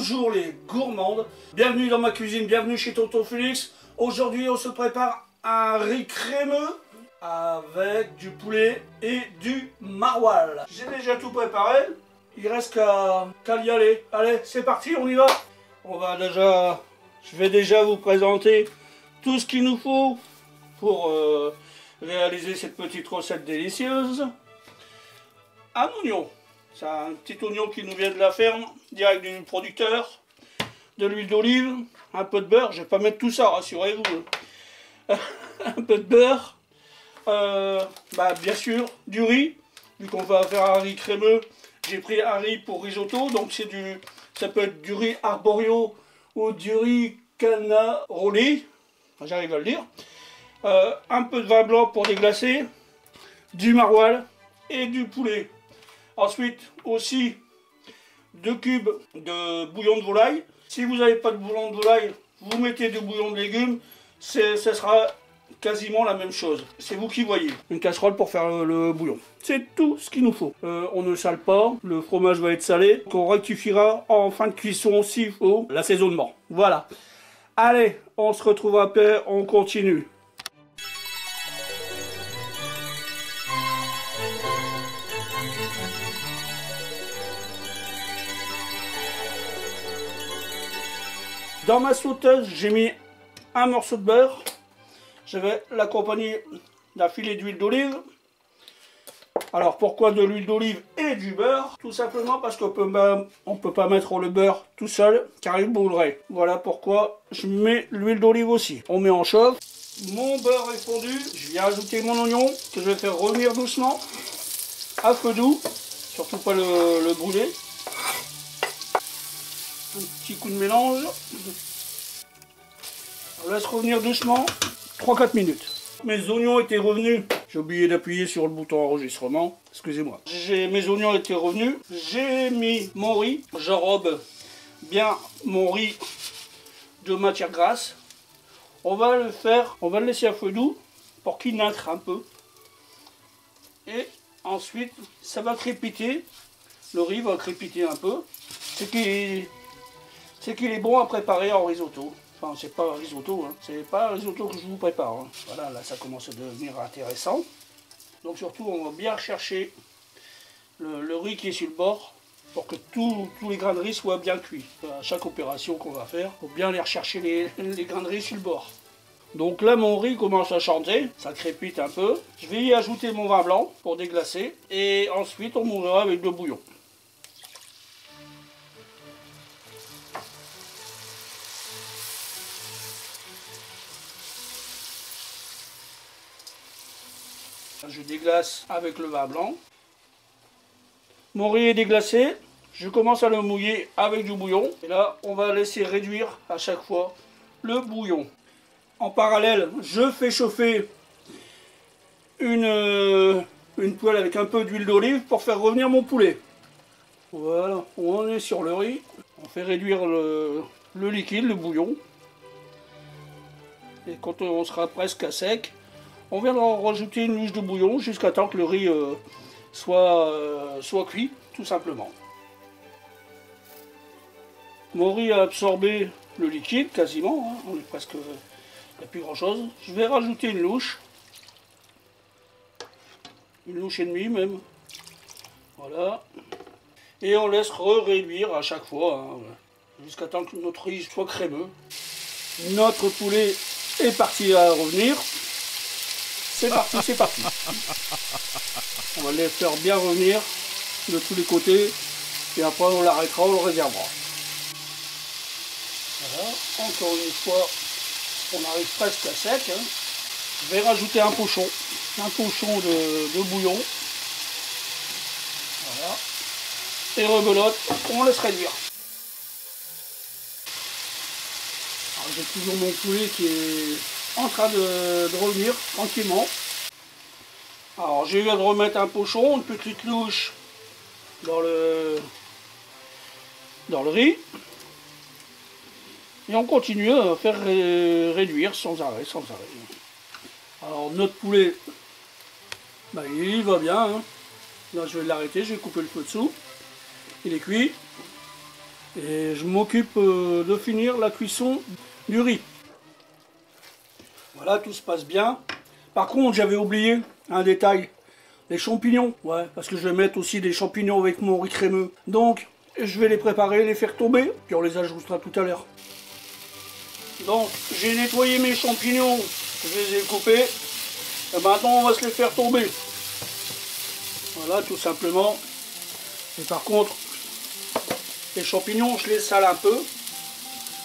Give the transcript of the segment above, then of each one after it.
Bonjour les gourmandes, bienvenue dans ma cuisine, bienvenue chez Tonton Félix. Aujourd'hui on se prépare un riz crémeux avec du poulet et du maroilles. J'ai déjà tout préparé, il reste qu'à y aller. Allez, c'est parti, on y va. Je vais déjà vous présenter tout ce qu'il nous faut pour réaliser cette petite recette délicieuse. Un oignon. C'est un petit oignon qui nous vient de la ferme, direct du producteur, de l'huile d'olive, un peu de beurre, je ne vais pas mettre tout ça, rassurez-vous. Un peu de beurre, bien sûr du riz, vu qu'on va faire un riz crémeux, j'ai pris un riz pour risotto, donc ça peut être du riz arborio ou du riz canaroli, j'arrive à le dire. Un peu de vin blanc pour déglacer, du maroilles et du poulet. Ensuite, aussi 2 cubes de bouillon de volaille. Si vous n'avez pas de bouillon de volaille, vous mettez du bouillon de légumes. Ce sera quasiment la même chose. C'est vous qui voyez. Une casserole pour faire le bouillon. C'est tout ce qu'il nous faut. On ne sale pas. Le fromage va être salé. On rectifiera en fin de cuisson s'il faut l'assaisonnement. Voilà. Allez, on se retrouve après. On continue. Dans ma sauteuse, j'ai mis un morceau de beurre. Je vais l'accompagner d'un filet d'huile d'olive. Alors pourquoi de l'huile d'olive et du beurre? Tout simplement parce qu'on ne peut pas mettre le beurre tout seul car il brûlerait. Voilà pourquoi je mets l'huile d'olive aussi. On met en chauffe. Mon beurre est fondu. Je viens ajouter mon oignon que je vais faire revenir doucement à feu doux. Surtout pas le brûler. Un petit coup de mélange. On laisse revenir doucement 3-4 minutes. Mes oignons étaient revenus. J'ai oublié d'appuyer sur le bouton enregistrement. Excusez-moi. Mes oignons étaient revenus. J'ai mis mon riz. J'enrobe bien mon riz de matière grasse. On va le laisser à feu doux pour qu'il nacre un peu. Et ensuite, ça va crépiter. Le riz va crépiter un peu. C'est qu'il est bon à préparer en risotto. Enfin, c'est pas un risotto, hein. C'est pas un risotto que je vous prépare. Hein. Voilà, là ça commence à devenir intéressant. Donc surtout, on va bien chercher le riz qui est sur le bord pour que tous les grains de riz soient bien cuits. À chaque opération qu'on va faire, il faut bien aller rechercher les grains de riz sur le bord. Donc là, mon riz commence à chanter, ça crépite un peu. Je vais y ajouter mon vin blanc pour déglacer et ensuite on mourra avec le bouillon. Je déglace avec le vin blanc. Mon riz est déglacé. Je commence à le mouiller avec du bouillon. Et là, on va laisser réduire à chaque fois le bouillon. En parallèle, je fais chauffer une poêle avec un peu d'huile d'olive pour faire revenir mon poulet. Voilà, on est sur le riz. On fait réduire le liquide, le bouillon. Et quand on sera presque à sec, on viendra rajouter une louche de bouillon jusqu'à temps que le riz soit cuit, tout simplement. Mon riz a absorbé le liquide quasiment, hein, on est presque, il n'y a plus grand chose. Je vais rajouter une louche et demie même. Voilà. Et on laisse réduire à chaque fois, hein, jusqu'à temps que notre riz soit crémeux. Notre poulet est parti à revenir. C'est parti, c'est parti. On va les faire bien revenir de tous les côtés. Et après on l'arrêtera, on le réservera. Voilà, encore une fois, on arrive presque à sec. Hein. Je vais rajouter un pochon de bouillon. Voilà. Et rebelote, on laisse réduire. J'ai toujours mon poulet qui est en train de revenir tranquillement. Alors je viens de remettre un pochon, une petite louche dans le riz. Et on continue à faire réduire sans arrêt, Alors notre poulet, il va bien. Hein. Là je vais l'arrêter, je vais couper le feu dessous. Il est cuit. Et je m'occupe de finir la cuisson du riz. Voilà, tout se passe bien. Par contre, j'avais oublié un détail. Les champignons. Ouais, parce que je vais mettre aussi des champignons avec mon riz crémeux. Donc, je vais les préparer, les faire tomber. Puis on les ajoutera tout à l'heure. Donc, j'ai nettoyé mes champignons. Je les ai coupés. Et maintenant, on va se les faire tomber. Voilà, tout simplement. Et par contre, les champignons, je les sale un peu.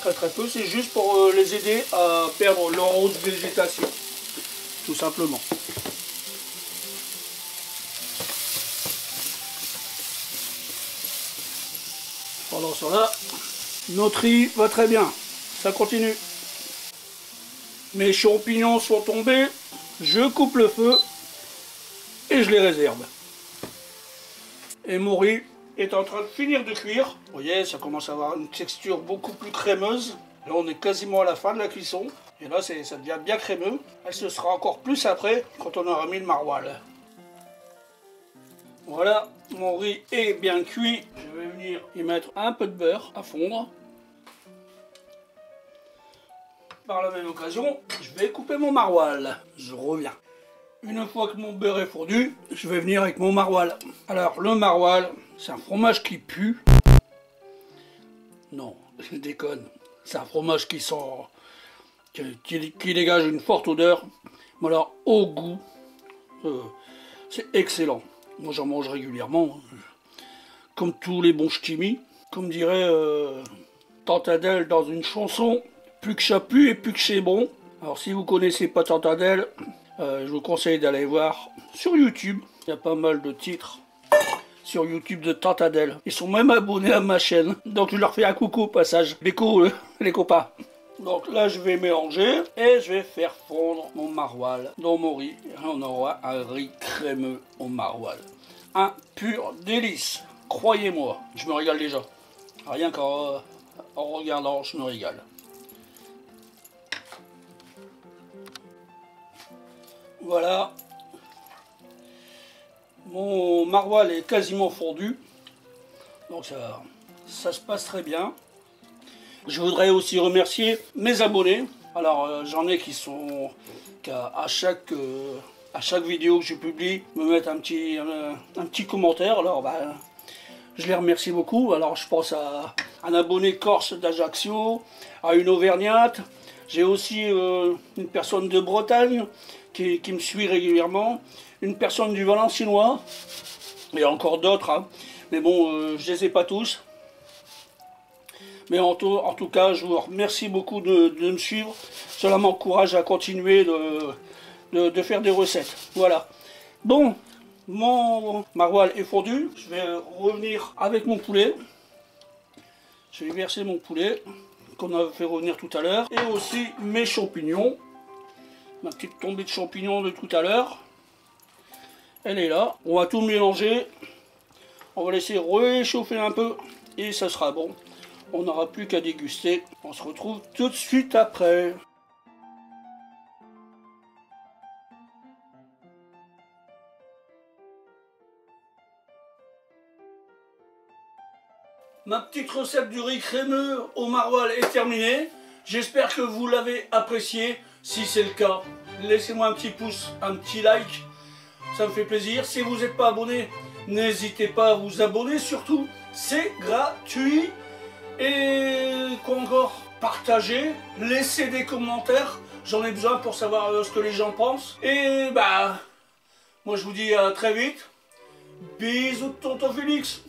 Très peu. C'est juste pour les aider à perdre leur haute végétation. Tout simplement. Pendant cela, notre riz va très bien. Ça continue. Mes champignons sont tombés. Je coupe le feu. Et je les réserve. Et mon riz est en train de finir de cuire. Vous voyez, ça commence à avoir une texture beaucoup plus crémeuse. Là, on est quasiment à la fin de la cuisson. Et là, ça devient bien crémeux. Elle se sera encore plus après, quand on aura mis le maroilles. Voilà, mon riz est bien cuit. Je vais venir y mettre un peu de beurre à fondre. Par la même occasion, je vais couper mon maroilles. Je reviens. Une fois que mon beurre est fondu, je vais venir avec mon maroilles. Alors, le maroilles, c'est un fromage qui pue. Non, je déconne. C'est un fromage qui sent... qui dégage une forte odeur. Mais alors, au goût, c'est excellent. Moi, j'en mange régulièrement. Comme tous les bons ch'timis. Comme dirait Tante Adèle dans une chanson, plus que ça pue et plus que c'est bon. Alors, si vous connaissez pas Tante Adèle, je vous conseille d'aller voir sur YouTube. Il y a pas mal de titres sur YouTube de Tante Adèle. Ils sont même abonnés à ma chaîne. Donc, je leur fais un coucou au passage. Les copains. Donc là, je vais mélanger et je vais faire fondre mon maroilles dans mon riz. Et on aura un riz crémeux au maroilles. Un pur délice. Croyez-moi, je me régale déjà. Rien qu'en regardant, je me régale. Voilà. Mon maroilles est quasiment fondu. Donc ça se passe très bien. Je voudrais aussi remercier mes abonnés. Alors j'en ai qui sont à chaque vidéo que je publie me mettent un petit commentaire. Alors je les remercie beaucoup. Alors je pense à un abonné corse d'Ajaccio, à une auvergnate. J'ai aussi une personne de Bretagne qui me suit régulièrement, une personne du Valenciennois et encore d'autres. Hein. Mais bon, je les ai pas tous. Mais en tout cas, je vous remercie beaucoup de me suivre. Cela m'encourage à continuer de faire des recettes. Voilà. Bon, mon maroilles est fondu. Je vais revenir avec mon poulet. Je vais verser mon poulet qu'on a fait revenir tout à l'heure. Et aussi mes champignons. Ma petite tombée de champignons de tout à l'heure. Elle est là. On va tout mélanger. On va laisser réchauffer un peu. Et ça sera bon. On n'aura plus qu'à déguster. On se retrouve tout de suite après. Ma petite recette du riz crémeux au maroilles est terminée. J'espère que vous l'avez apprécié. Si c'est le cas, laissez-moi un petit pouce, un petit like. Ça me fait plaisir. Si vous n'êtes pas abonné, n'hésitez pas à vous abonner. Surtout, c'est gratuit. Et quoi encore? Partagez, laissez des commentaires. J'en ai besoin pour savoir ce que les gens pensent. Et moi je vous dis à très vite. Bisous de Tonton Félix.